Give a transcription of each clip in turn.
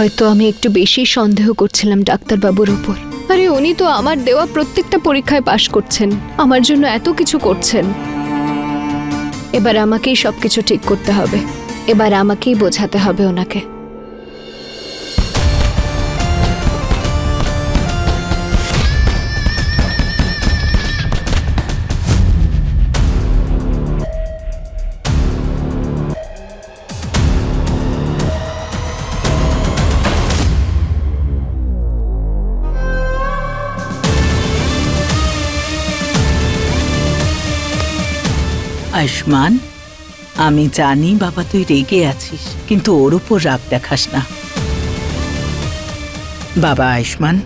হয়তো আমি একটু বেশি সন্দেহ করছিলাম ডাক্তারবাবুর উপর। আরে উনি তো আমার দেওয়া প্রত্যেকটা পরীক্ষায় পাশ করছেন, আমার জন্য এত কিছু করছেন। এবার আমাকেই সবকিছু ঠিক করতে হবে, এবার আমাকেই বোঝাতে হবে ওনাকে। আয়ুষ্মান, আমি জানি বাবা তুই রেগে আছিস, কিন্তু ওর উপর রাগ দেখাস না। বাবা আয়ুষ্মান,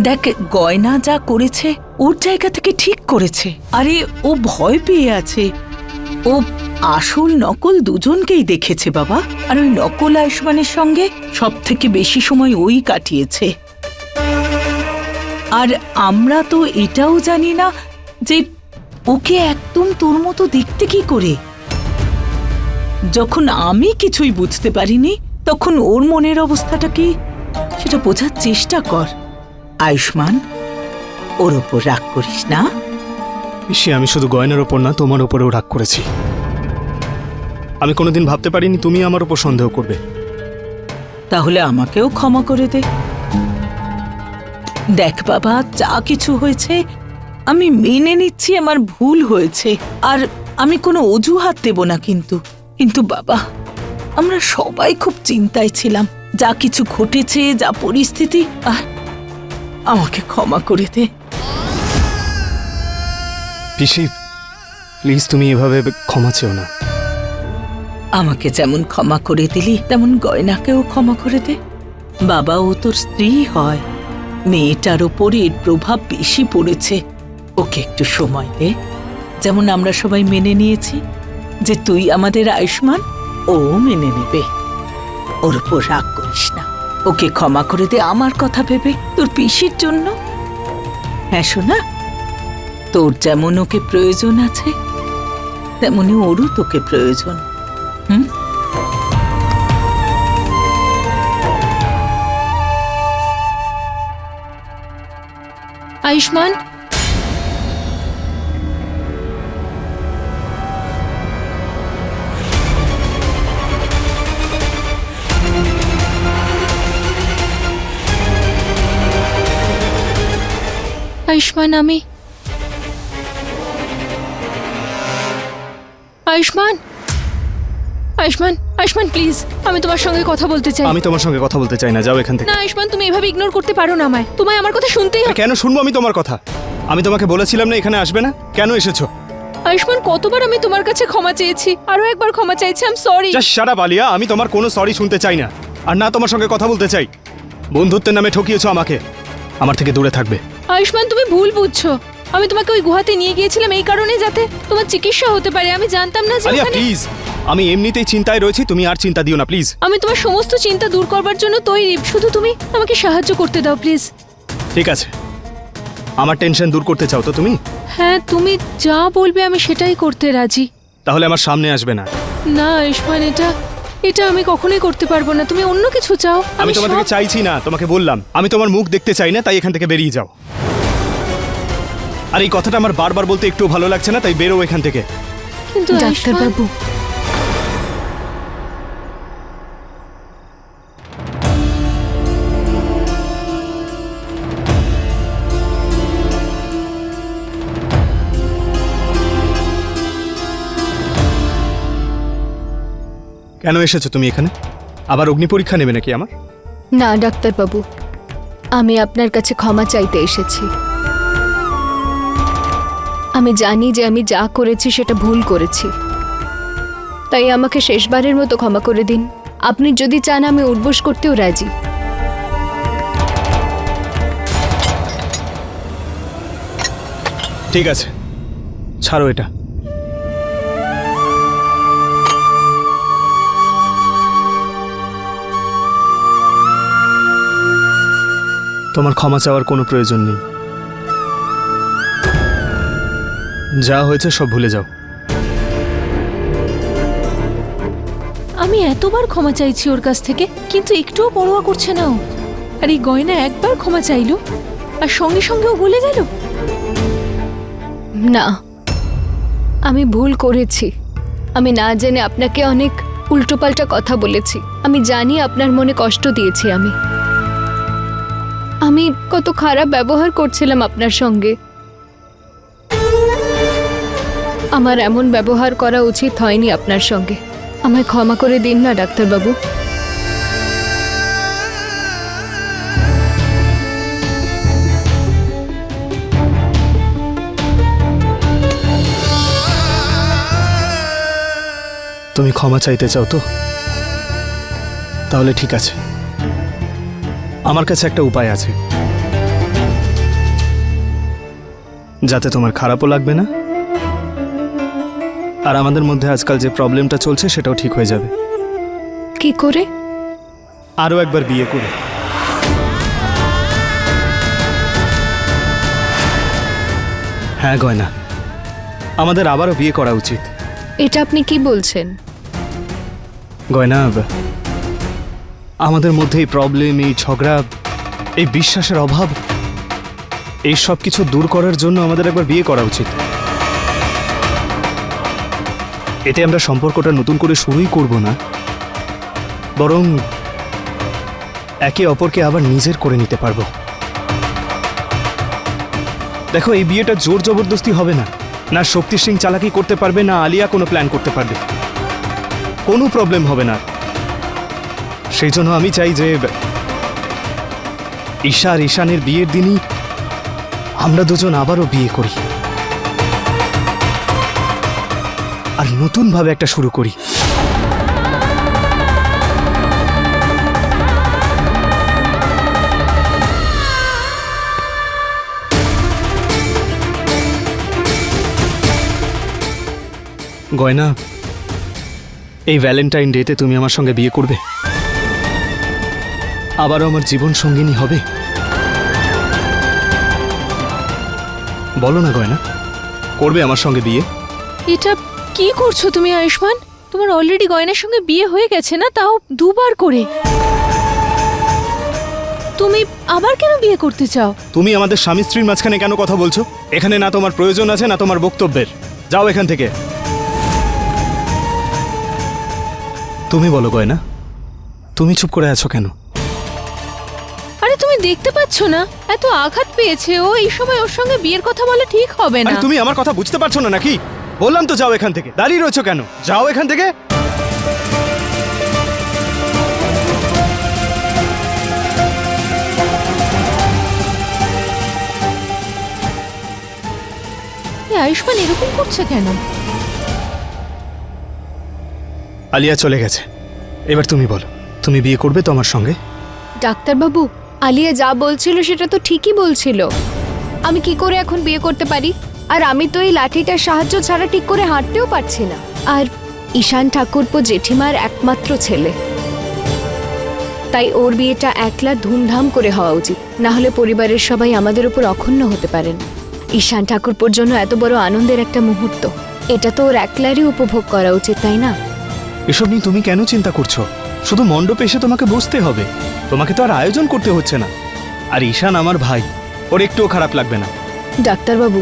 দেখ, গয়না যা করেছে ওর জায়গা থেকে ঠিক করেছে। আরে ও ভয় পেয়ে আছে, ও আসল নকল দুজনকেই দেখেছে বাবা। আর ওই নকল আয়ুষ্মানের সঙ্গে সব থেকে বেশি সময় ওই কাটিয়েছে। আর আমরা তো এটাও জানি না যে ওকে একদম তোর মতো দেখতে কি করে। যখন আমি কিছুই বুঝতে পারিনি তখন ওর মনের অবস্থাটা কি সেটা বোঝার চেষ্টা কর। আয়ুষ্মান, ওর ওপর রাগ করিস না। পিসি, আমি শুধু গয়নার ওপর না, তোমার ওপরেও রাগ করেছি। আমি কোনোদিন ভাবতে পারিনি তুমি আমার ওপর সন্দেহ করবে। তাহলে আমাকেও ক্ষমা করে দে। দেখ বাবা, যা কিছু হয়েছে আমি মেনে নিচ্ছি, আমার ভুল হয়েছে, আর আমি কোনো অজুহাত দেব না। কিন্তু বাবা, আমরা সবাই খুব চিন্তায় ছিলাম। যা কিছু ঘটেছে, যা পরিস্থিতি, আমাকে ক্ষমা করে দে। পিসি, প্লিজ তুমি এভাবে ক্ষমা চেও না। আমাকে যেমন ক্ষমা করে দিলি তেমন গয়নাকেও ক্ষমা করে দে। বাবা, ও তোর স্ত্রী হয়, মেয়েটার ওপর এর প্রভাব বেশি পড়েছে। ওকে একটু সময় দে। যেমন আমরা সবাই মেনে নিয়েছি যে তুই আমাদের আয়ুষ্মান, ও মেনে নেবে। ওর উপর রাগ করিস না, ওকে ক্ষমা করে দে আমার কথা ভেবে, তোর পিসির জন্য। হ্যাঁ শোনা, তোর যেমন ওকে প্রয়োজন আছে তেমনি ওরও তোকে প্রয়োজন। আয়ুষ্মান, আয়ুষ্মান, আয়ুষ্মান, আয়ুষ্মান, আয়ুষ্মান প্লিজ, আমি তোমার সঙ্গে কথা বলতে চাই। আমি তোমার সঙ্গে কথা বলতে চাই না, যাও এখান থেকে। না আয়ুষ্মান, তুমি এভাবে ইগনোর করতে পারো না আমায়। তোমায় আমার কথা শুনতেই হবে। কেন শুনবো আমি তোমার কথা? আমি তোমাকে বলেছিলাম না এখানে আসবে না, কেন এসেছো? আয়ুষ্মান, কতবার আমি তোমার কাছে ক্ষমা চেয়েছি, আরো একবার ক্ষমা চাইছি। I am sorry. Just shut up Alia, আমি তোমার কোনো সরি শুনতে চাই না, আর না তোমার সঙ্গে কথা বলতে চাই। বন্ধুত্বের নামে ঠকিয়েছো আমাকে, আমার থেকে দূরে থাকবে। আয়ুষ্মান, তুমি ভুল বুঝছো। আমি তোমাকে ওই গুহাতে নিয়ে গিয়েছিলাম এই কারণে যাতে তোমার চিকিৎসা হতে পারে। আমি জানতাম না যে আলিয়া ওখানে। প্লিজ, আমি এমনিতেই চিন্তায় রয়েছি, তুমি আর চিন্তা দিও না প্লিজ। আমি তোমার সমস্ত চিন্তা দূর করবার জন্য তৈরি, শুধু তুমি আমাকে সাহায্য করতে দাও প্লিজ। ঠিক আছে, আমার টেনশন দূর করতে চাও তো তুমি? হ্যাঁ, তুমি যা বলবে আমি সেটাই করতে রাজি। তাহলে আমার সামনে আসবে না। না আয়ুষ্মান, এটা আমি কখনোই করতে পারবো না। তুমি অন্য কিছু চাও। আমি তোমার থেকে চাইছি না, তোমাকে বললাম আমি তোমার মুখ দেখতে চাই না, তাই এখান থেকে বেরিয়ে যাও। আর এই কথাটা আমার বারবার বলতে একটু ভালো লাগছে না, তাই বেরো এখান থেকে। কিন্তু ডাক্তারবাবু, কেন এসেছো তুমি এখানে? আবার অগ্নি পরীক্ষা নেবে নাকি আমার? না ডাক্তারবাবু, আমি আপনার কাছে ক্ষমা চাইতে এসেছি। আমি জানি যে আমি যা করেছি সেটা ভুল করেছি, তাই আমাকে শেষবারের মতো ক্ষমা করে দিন। আপনি যদি চান আমি উঠবোস করতেও রাজি। ঠিক আছে, ছাড়ো এটা। তোমার ক্ষমা চাওয়ার কোনো প্রয়োজন নেই, যা হয়েছে সব ভুলে যাও। আমি এতবার ক্ষমা চাইছি ওর কাছ থেকে, কিন্তু একটুও পরোয়া করছে না ও। আর এই গয়না একবার ক্ষমা চাইলো আর সঙ্গে সঙ্গে ও বলে গেল। না, আমি ভুল করেছি। আমি না জেনে আপনাকে অনেক উল্টোপাল্টা কথা বলেছি। আমি জানি আপনার মনে কষ্ট দিয়েছি। আমি কত খারাপ ব্যবহার করছিলাম আপনার সঙ্গে। আমার এমন ব্যবহার করা উচিত হয়নি আপনার সঙ্গে। আমায় ক্ষমা করে দিন না ডাক্তারবাবু। তুমি ক্ষমা চাইতে চাও তো? তাহলে ঠিক আছে, আমার কাছে একটা উপায় আছে, যাতে তোমার খারাপও লাগবে না আর আমাদের মধ্যে আজকাল যে প্রবলেমটা চলছে সেটাও ঠিক হয়ে যাবে। কি করে? আরও একবার বিয়ে করে। হ্যাঁ গয়না, আমাদের আবারও বিয়ে করা উচিত। এটা আপনি কি বলছেন? গয়না, আমাদের মধ্যে এই প্রবলেম, এই ঝগড়া, এই বিশ্বাসের অভাব, এই সব কিছু দূর করার জন্য আমাদের একবার বিয়ে করা উচিত। এতে আমরা সম্পর্কটা নতুন করে শুরুই করব না, বরং একে অপরকে আবার নিজের করে নিতে পারবো। দেখো, এই বিয়েটা জোর জবরদস্তি হবে না। না শক্তি সিং চালাকি করতে পারবে, না আলিয়া কোনো প্ল্যান করতে পারবে। কোনো প্রবলেম হবে না। সেই জন্য আমি চাই যে ঈশা আর ঈশানের বিয়ের দিনই আমরা দুজন আবারও বিয়ে করি আর নতুনভাবে একটা শুরু করি। গয়না, এই ভ্যালেন্টাইন ডেতে তুমি আমার সঙ্গে বিয়ে করবে? আবারও আমার জীবন সঙ্গিনী হবে? বলো না গয়না, করবে আমার সঙ্গে বিয়ে? এটা কি করছো তুমি আয়ুষ্মান? তোমার অলরেডি গয়নার সঙ্গে বিয়ে হয়ে গেছে না, তাও দুবার করে। তুমি আবার কেন বিয়ে করতে চাও? তুমি আমাদের স্বামী স্ত্রীর মাঝখানে কেন কথা বলছো? এখানে না তোমার প্রয়োজন আছে না তোমার বক্তব্যের। যাও এখান থেকে। তুমি বলো গয়না, তুমি চুপ করে আছো কেন? আরে তুমি দেখতে পাচ্ছ না এত আঘাত পেয়েছে ও, এই সময় ওর সঙ্গে বিয়ের কথা বলা ঠিক হবে না। আরে তুমি আমার কথা বুঝতে পারছো না নাকি? বললাম তো যাও এখান থেকে। দাঁড়িয়ে রয়েছো কেন? যাও এখান থেকে। এই আয়ুষ্মান এরকম করছে কেন? আলিয়া চলে গেছে, এবার তুমি বলো, তুমি বিয়ে করবে তো আমার সঙ্গে? ডাক্তারবাবু, আলিয়া যা বলছিল সেটা তো ঠিকই বলছিল। আমি কি করে এখন বিয়ে করতে পারি? আর আমি তো এই লাঠিটার সাহায্য ছাড়া ঠিক করে হাঁটতেও পারছি না। আর ঈশান ঠাকুরপো জেঠিমার একমাত্র ছেলে, তাই ওর বিয়েটা একলা ধুমধাম করে হওয়া উচিত। না হলে পরিবারের সবাই আমাদের উপর অক্ষুণ্ণ হতে পারেন। ঈশান ঠাকুরপোর জন্য এত বড় আনন্দের একটা মুহূর্ত, এটা তো ওর একলারই উপভোগ করা উচিত, তাই না? এসব নিয়ে তুমি কেন চিন্তা করছো? শুধু মণ্ডপে এসে তোমাকে বসতে হবে, তোমাকে তো আর আয়োজন করতে হচ্ছে না। আর ঈশান আমার ভাই, ওর একটুও খারাপ লাগবে না। ডাক্তারবাবু,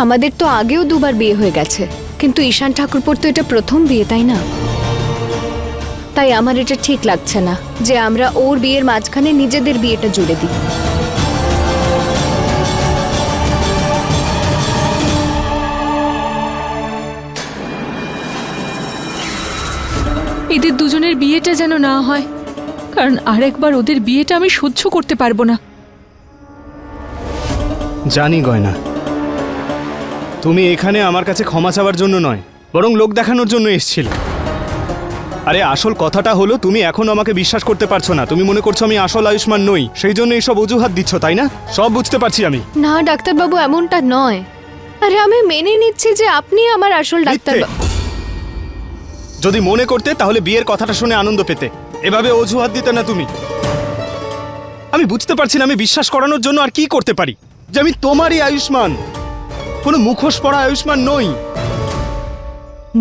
আমাদের তো আগেও দুবার বিয়ে হয়ে গেছে, কিন্তু ঈশান ঠাকুরপোর তো এটা প্রথম বিয়ে, তাই না? তাই আমার এটা ঠিক লাগছে না যে আমরা ওর বিয়ের মাঝখানে নিজেদের বিয়েটা জুড়ে দিই। এদের দুজনের বিয়েটা যেন না হয়, কারণ আরেকবার ওদের বিয়েটা আমি সহ্য করতে পারবো না। জানি গয়না, তুমি এখানে আমার কাছে ক্ষমা চাওয়ার জন্য নয়, বরং লোক দেখানোর জন্য এসেছিলে। আরে আসল কথাটা হলো, তুমি এখনো আমাকে বিশ্বাস করতে পারছো না। তুমি মনে করছো আমি আসল আয়ুষ্মান নই, সেই জন্য এইসব অজুহাত দিচ্ছ, তাই না? সব বুঝতে পারছি আমি। না ডাক্তারবাবু, এমনটা নয়। আরে আমি মেনে নিচ্ছি যে আপনি আমার আসল ডাক্তারবাবু। যদি মনে করতে তাহলে বিয়ের কথাটা শুনে আনন্দ পেতে, এভাবে অজুহাত দিতে না তুমি। আমি বুঝতে পারছি না আমি বিশ্বাস করানোর জন্য আর কি করতে পারি যে আমি তোমারই আয়ুষ্মান, কোনো মুখোশ পরা আয়ুষ্মান নই।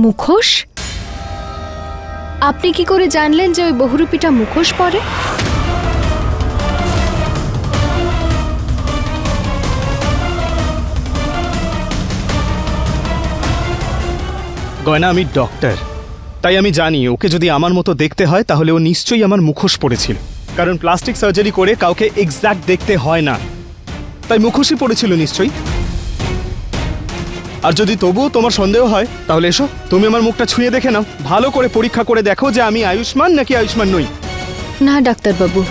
মুখোশ? আপনি কি করে জানলেন যে ওই বহুরূপীটা মুখোশ পরে? গয়না, আমি ডক্টর, তাই আমি জানি ওকে যদি আমার মতো দেখতে হয় তাহলে ও নিশ্চয়ই আমার মুখোশ পড়েছিল। কারণ প্লাস্টিক সার্জারি করে কাউকে এক্স্যাক্ট দেখতে হয় না, তাই মুখোশই পড়েছিল নিশ্চয়ই। আর যদি তবুও তোমার সন্দেহ হয় তাহলে এসো, তুমি আমার মুখটা ছুঁয়ে দেখে নাও, ভালো করে পরীক্ষা করে দেখো যে আমি আয়ুষ্মান নাকি আয়ুষ্মান নই। না ডাক্তারবাবু,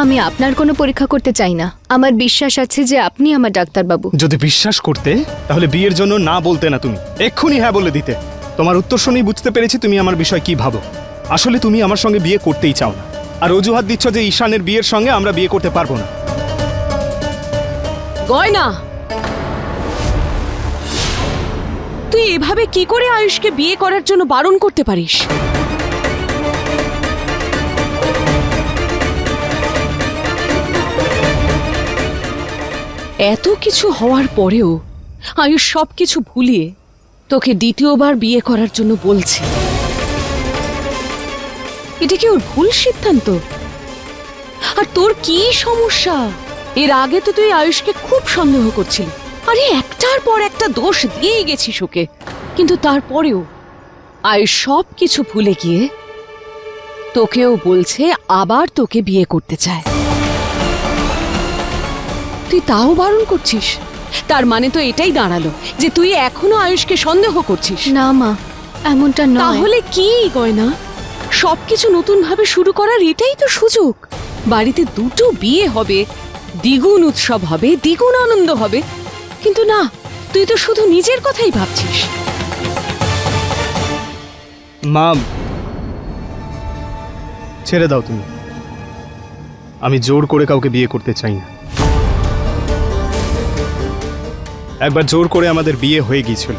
আমি আপনার কোনো পরীক্ষা করতে চাই না। আমার বিশ্বাস আছে যে আপনি আমার ডাক্তারবাবু। যদি বিশ্বাস করতে তাহলে বিয়ের জন্য না বলতে না, তুমি এক্ষুনি হ্যাঁ বলে দিতে। তোমার উত্তর শুনেই বুঝতে পেরেছি তুমি আমার বিষয় কি ভাবো। আসলে তুমি আমার সঙ্গে বিয়ে করতেই চাও না, আর অজুহাত দিচ্ছ যে ঈশানের বিয়ের সঙ্গে আমরা বিয়ে করতে পারবো না। গয়না, তুই এভাবে কি করে আয়ুষকে বিয়ে করার জন্য বারণ করতে পারিস? এত কিছু হওয়ার পরেও আয়ুষ সবকিছু ভুলিয়ে তোকে দ্বিতীয়বার বিয়ে করার জন্য বলছে। এটা কি ওর ভুল সিদ্ধান্ত? আর তোর কি সমস্যা? এর আগে তো তুই আয়ুষকে খুব সন্দেহ করছিলি, আরে একটার পর একটা দোষ দিয়েই গেছিস ওকে, কিন্তু তারপরেও আয়ুষ সব কিছু ভুলে গিয়ে তোকেও বলছে আবার তোকে বিয়ে করতে চায়। তুই তাও বারণ করছিস, তার মানে তো এটাই দাঁড়ালো যে তুই এখনো আয়ুষকে সন্দেহ করছিস। না মা, এমনটা নয়। তাহলে কি গয়না, সবকিছু নতুন ভাবে শুরু করার এটাই তো সুযোগ। বাড়িতে দুটো বিয়ে হবে, দ্বিগুণ উৎসব হবে, দ্বিগুণ আনন্দ হবে, কিন্তু না, তুই তো শুধু নিজের কথাই ভাবছিস। মা, ছেড়ে দাও তুমি। আমি জোর করে কাউকে বিয়ে করতে চাই না। একবার জোর করে আমাদের বিয়ে হয়ে গিয়েছিল,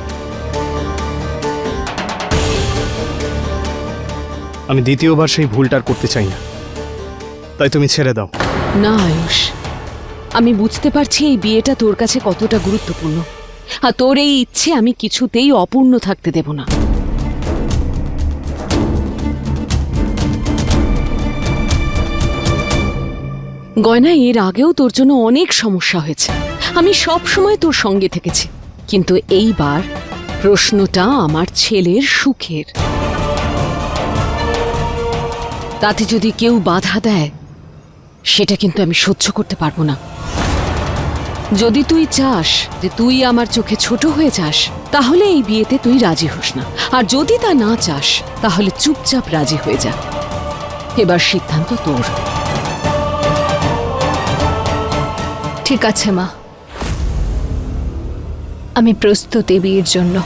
আমি দ্বিতীয়বার সেই ভুলটার করতে চাই না, তাই তুমি ছেড়ে দাও। না আয়ুষ, আমি বুঝতে পারছি এই বিয়েটা তোর কাছে কতটা গুরুত্বপূর্ণ, আর তোর এই ইচ্ছে আমি কিছুতেই অপূর্ণ থাকতে দেব না। গয়না, এর আগেও তোর জন্য অনেক সমস্যা হয়েছে, আমি সব সময় তোর সঙ্গে থেকেছি, কিন্তু এইবার প্রশ্নটা আমার ছেলের সুখের। তাতে যদি কেউ বাধা দেয় সেটা কিন্তু আমি সহ্য করতে পারবো না। যদি তুই চাস যে তুই আমার চোখে ছোট হয়ে যাস, তাহলে এই বিয়েতে তুই রাজি হোস না, আর যদি তা না চাস তাহলে চুপচাপ রাজি হয়ে যা। এবার সিদ্ধান্ত তোর। ঠিক আছে মা, আমি প্রস্তুত এই বিয়ের জন্য।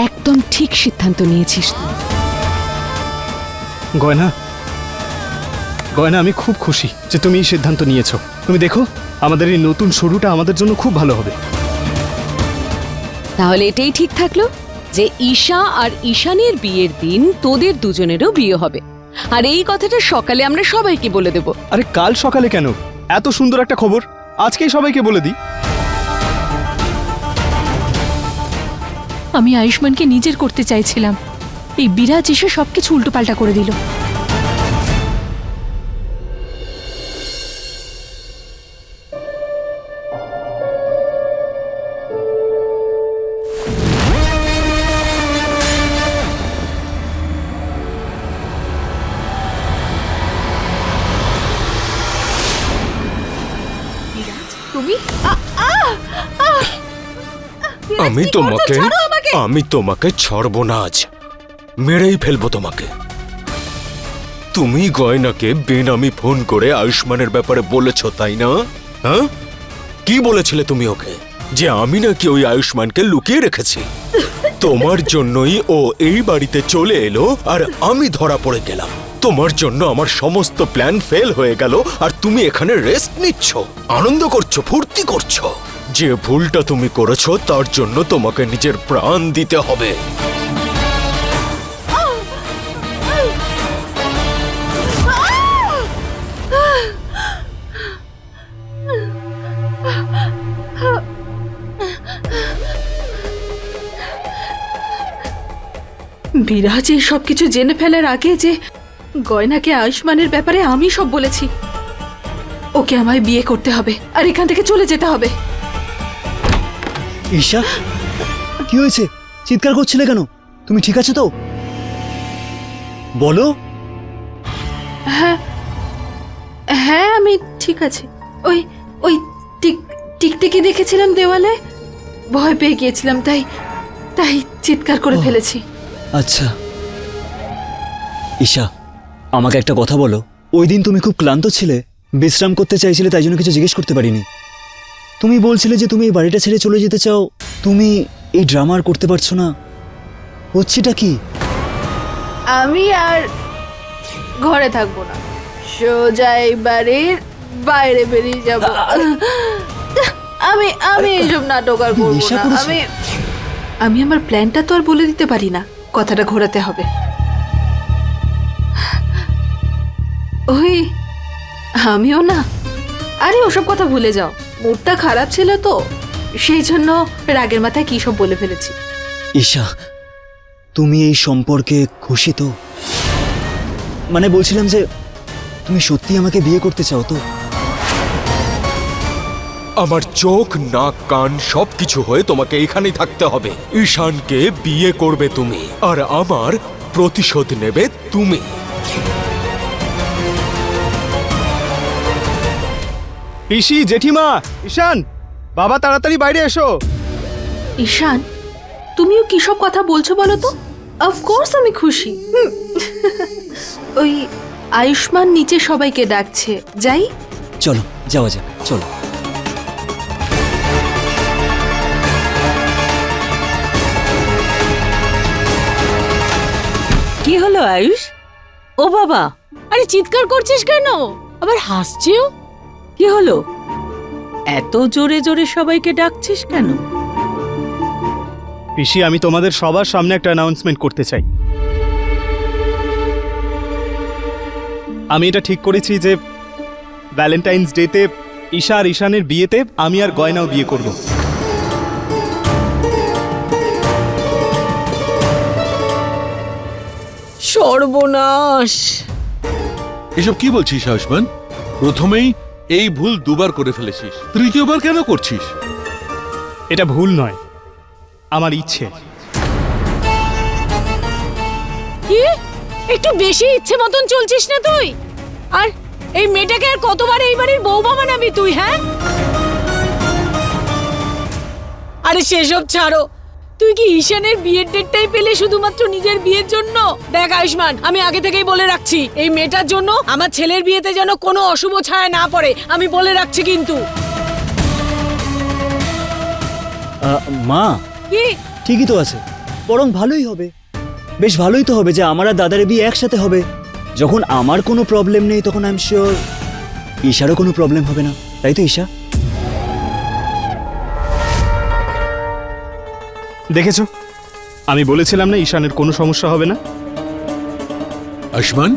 একদম ঠিক সিদ্ধান্ত নিয়েছিস তুই। গয়না, গয়না, আমি খুব খুশি যে তুমি এই সিদ্ধান্ত নিয়েছো। তুমি দেখো, আমাদের এই নতুন শুরুটা আমাদের জন্য খুব ভালো হবে। তাহলে এটাই ঠিক থাকলো যে ঈশা আর ঈশানের বিয়ের দিন তোদের দুজনেরও বিয়ে হবে, আর এই কথাটা সকালে আমরা সবাইকে বলে দেব। আরে কাল সকালে কেন? এত সুন্দর একটা খবর আজকেই সবাইকে বলে দিই। আমি আয়ুষ্মানকে নিজের করতে চাইছিলাম, এই বিরাজ এসে সবকিছু উল্টোপাল্টা করে দিল। আমি তোমাকে ছাড়বো না, আজ মেরেই ফেলবো তোমাকে। তুমি গয়নাকে বেনামি ফোন করে আয়ুষ্মানের ব্যাপারে বলেছ, তাই না? হ্যাঁ, কি বলেছিলে তুমি ওকে? যে আমি নাকি ওই আয়ুষ্মানকে লুকিয়ে রেখেছি। তোমার জন্যই ও এই বাড়িতে চলে এলো আর আমি ধরা পড়ে গেলাম। তোমার জন্য আমার সমস্ত প্ল্যান ফেল হয়ে গেল, আর তুমি এখানে রেস্ট নিচ্ছ, আনন্দ করছো, ফুর্তি করছো। যে ভুলটা তুমি করেছো তার জন্য তোমাকে নিজের প্রাণ দিতে হবে। বিরাজ এই সব কিছু জেনে ফেলার আগে যে গয়নাকে আয়ুষ্মানের ব্যাপারে আমি সব বলেছি, ওকে আমায় বিয়ে করতে হবে আর এখান থেকে চলে যেতে হবে। ঈশা, কি হয়েছে? চিৎকার করছিলে কেন? তুমি ঠিক আছো তো? বলো। হ্যাঁ আমি ঠিক আছি। ওই ওই টিকটিকি দেখেছিলাম দেওয়ালে, ভয় পেয়ে গিয়েছিলাম, তাই তাই চিৎকার করে ফেলেছি। আচ্ছা ঈশা, আমাকে একটা কথা বলো। ওই দিন তুমি খুব ক্লান্ত ছিলে, বিশ্রাম করতে চাইছিলে, তাই জন্য কিছু জিজ্ঞেস করতে পারিনি। তুমি বলছিলে যে তুমি এই বাড়িটা ছেড়ে চলে যেতে চাও, তুমি এই ড্রামা আর করতে পারছো না। হচ্ছেটা কি? আমি আর ঘরে থাকবো না, সোজা এই বাড়ির বাইরে বেরিয়ে যাব। আমি এইসব নাটক আর করবো নেশা না। করেছো? আমি আমার প্ল্যানটা তো আর বলে দিতে পারি না, কথাটা ঘোরাতে হবে। ওই আমিও না, আরে ওসব কথা ভুলে যাও, মুডটা খারাপ ছিল তো, সেই জন্য রাগের মাথায় কি সব বলে ফেলেছি। ঈশা, তুমি এই সম্পর্কে খুশি তো? মানে বলছিলাম যে তুমি সত্যি আমাকে বিয়ে করতে চাও তো? আমার চোখ নাক কান সবকিছু হয়ে তোমাকে এখানেই থাকতে হবে। ঈশানকে বিয়ে করবে তুমি, আর আমার প্রতিশোধ নেবে তুমি। পিসি, জেঠিমা, ঈশান, বাবা তাড়াতাড়ি বাইরে এসো। ঈশান, তুমিও কি সব কথা বলছো বলো তো? অফকোর্স আমি খুশি। ওই আয়ুষ্মান নিচে সবাইকে ডাকছে, যাই? চলো যাওয়া যাক, চলো। কি হলো আয়ুষ? ও বাবা, আরে চিৎকার করছিস কেন? আবার হাসছিও? কি হলো? এত জোরে জোরে সবাইকে ডাকছিস কেন? পিসি, আমি তোমাদের সবার সামনে একটা অ্যানাউন্সমেন্ট করতে চাই। আমি এটা ঠিক করেছি যে ভ্যালেন্টাইন্স ডেতে ঈশা আর ঈশানের বিয়েতে আমি আর গয়নাও বিয়ে করব। সর্বনাশ! এসব কি বলছিস আয়ুষ্মান? প্রথমেই এই ভুল দুবার করে ফেলেছিস, তৃতীয়বার কেন করছিস? এটা ভুল নয়, আমার ইচ্ছে। কি? একটু বেশি ইচ্ছে মতন চলছিস না তুই? আর এই মেয়েটাকে আর কতবার এই বাড়ির বৌমা বানাবি তুই, হ্যাঁ? আরে সেসব ছাড়ো, তুই কি ঈশানের বিয়ের ডেটটাই পেলে শুধুমাত্র নিজের বিয়ের জন্য? দেখ আয়ুষ্মান, আমি আগে থেকেই বলে রাখছি, এই মেয়েটার জন্য আমার ছেলের বিয়েতে যেন কোনো অশুভ ছায়া না পড়ে, আমি বলে রাখছি কিন্তু। মা, কি? ঠিকই তো আছে, বরং ভালোই হবে। বেশ ভালোই তো হবে যে আমার আর দাদার বিয়ে একসাথে হবে। যখন আমার কোনো প্রবলেম নেই, তখন আই এম শিওর ঈশারও কোনো প্রবলেম হবে না, তাই তো ঈশা? দেখেছো, আমি বলেছিলাম না ঈশানের কোনো সমস্যা হবে না। আয়ুষ্মান,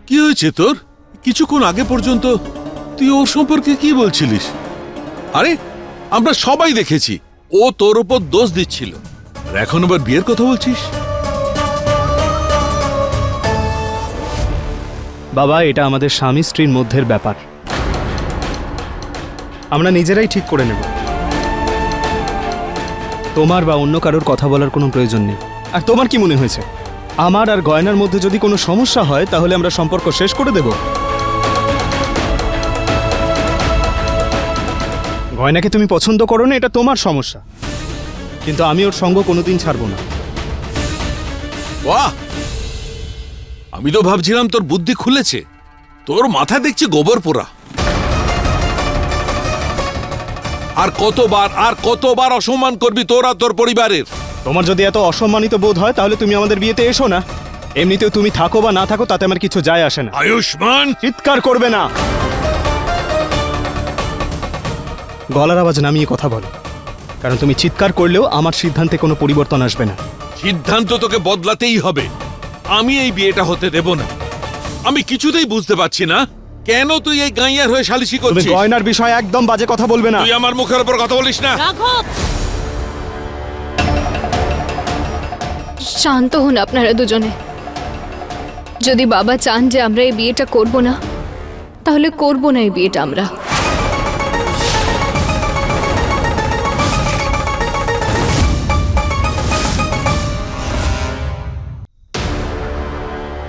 কি হয়েছে তোর? কিছুক্ষণ আগে পর্যন্ত তুই ওর সম্পর্কে কি বলছিলিস? আরে আমরা সবাই দেখেছি, ও তোর উপর দোষ দিচ্ছিল, আর এখন আবার বিয়ের কথা বলছিস? বাবা, এটা আমাদের স্বামী স্ত্রীর মধ্যের ব্যাপার, আমরা নিজেরাই ঠিক করে নেব। তোমার বা অন্য কারোর কথা বলার কোনো প্রয়োজন নেই। আর তোমার কি মনে হয়েছে আমার আর গয়নার মধ্যে যদি কোনো সমস্যা হয় তাহলে আমরা সম্পর্ক শেষ করে দেব? গয়নাকে তুমি পছন্দ করো না, এটা তোমার সমস্যা, কিন্তু আমি ওর সঙ্গ কোনোদিন ছাড়বো না। বাহ, আমি তো ভাবছিলাম তোর বুদ্ধি খুলেছে, তোর মাথা দেখছি গোবর পোড়া। আর কতবার অসম্মান করবি তোর আর তোর পরিবারের? তোমার যদি এত অসম্মানিত বোধ হয় তাহলে তুমি আমাদের বিয়েতে এসো না। এমনিতেও তুমি থাকো বা না থাকো তাতে আমার কিছু যায় আসে না। আয়ুষ্মান, চিৎকার করবে না, গলার আওয়াজ নামিয়ে কথা বলো, কারণ তুমি চিৎকার করলেও আমার সিদ্ধান্তে কোনো পরিবর্তন আসবে না। সিদ্ধান্ত তোকে বদলাতেই হবে। আমি এই বিয়েটা হতে দেব না। আমি কিছুতেই বুঝতে পারছি না কেন তুই এই গাইয়ার হয়ে সালিশি তুমি করছিস। গয়নার বিষয়ে একদম বাজে কথা বলবে না। তুই আমার মুখের উপর কথা বলিস না। রাখো। শান্ত হন আপনারা দুজনে। যদি বাবা চান যে আমরা এই বিয়েটা করব না, তাহলে করব না এই বিয়েটা আমরা।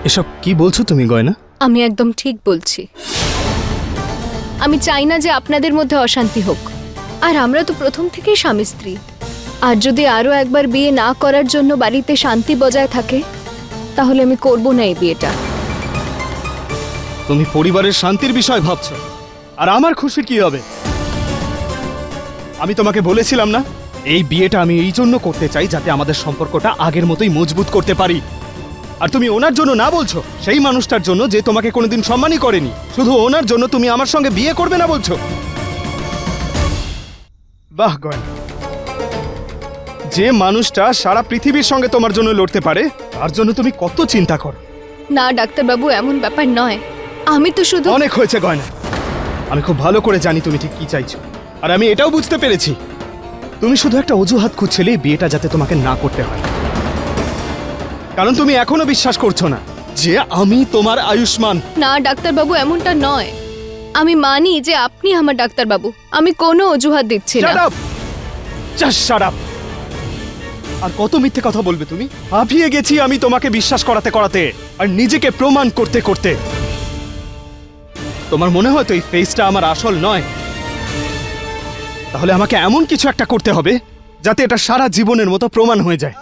এসব কি বলছো তুমি গয়না? আমি একদম ঠিক বলছি। আমি চাই না যে আপনাদের মধ্যে অশান্তি হোক। আর আমরা তো প্রথম থেকেই স্বামী স্ত্রী। আর যদি আরো একবার বিয়ে না করার জন্য বাড়িতে শান্তি বজায় থাকে, তাহলে আমি করব না এই বিয়েটা। তুমি পরিবারের শান্তির বিষয় ভাবছো, আর আমার খুশির কি হবে? আমি তোমাকে বলেছিলাম না, এই বিয়েটা আমি এই জন্য করতে চাই যাতে আমাদের সম্পর্কটা আগের মতোই মজবুত করতে পারি। আর তুমি ওনার জন্য না বলছো, সেই মানুষটার জন্য যে তোমাকে কোনোদিন সম্মানই করেনি, শুধু ওনার জন্য তুমি আমার সঙ্গে বিয়ে করবে না বলছো। বাহ গয়না, যে মানুষটা সারা পৃথিবীর সঙ্গে তোমার জন্য লড়তে পারে, তার জন্য তুমি কত চিন্তা করো। না ডাক্তারবাবু, এমন ব্যাপার নয়। আমি তো শুধু অনেক হয়েছে গয়না, আমি খুব ভালো করে জানি তুমি ঠিক কি চাইছো। আর আমি এটাও বুঝতে পেরেছি, তুমি শুধু একটা অজুহাত খুঁজছিলে এই বিয়েটা যাতে তোমাকে না করতে হয়। কারণ তুমি এখনো বিশ্বাস করছো না যে আমি তোমার আয়ুষ্মান। না ডাক্তারবাবু, এমনটা নয়। আমি মানি যে আপনি আমার ডাক্তারবাবু। আমি কোনো অজুহাত দিচ্ছি না। Shut up! Just shut up! আর কত মিথ্যে কথা বলবে তুমি? হাঁপিয়ে গেছি আমি তোমাকে বিশ্বাস করাতে করাতে আর নিজেকে প্রমাণ করতে করতে। তোমার মনে হয় তো এই ফেসটা আমার আসল নয়? তাহলে আমাকে এমন কিছু একটা করতে হবে যাতে এটা সারা জীবনের মতো প্রমাণ হয়ে যায়।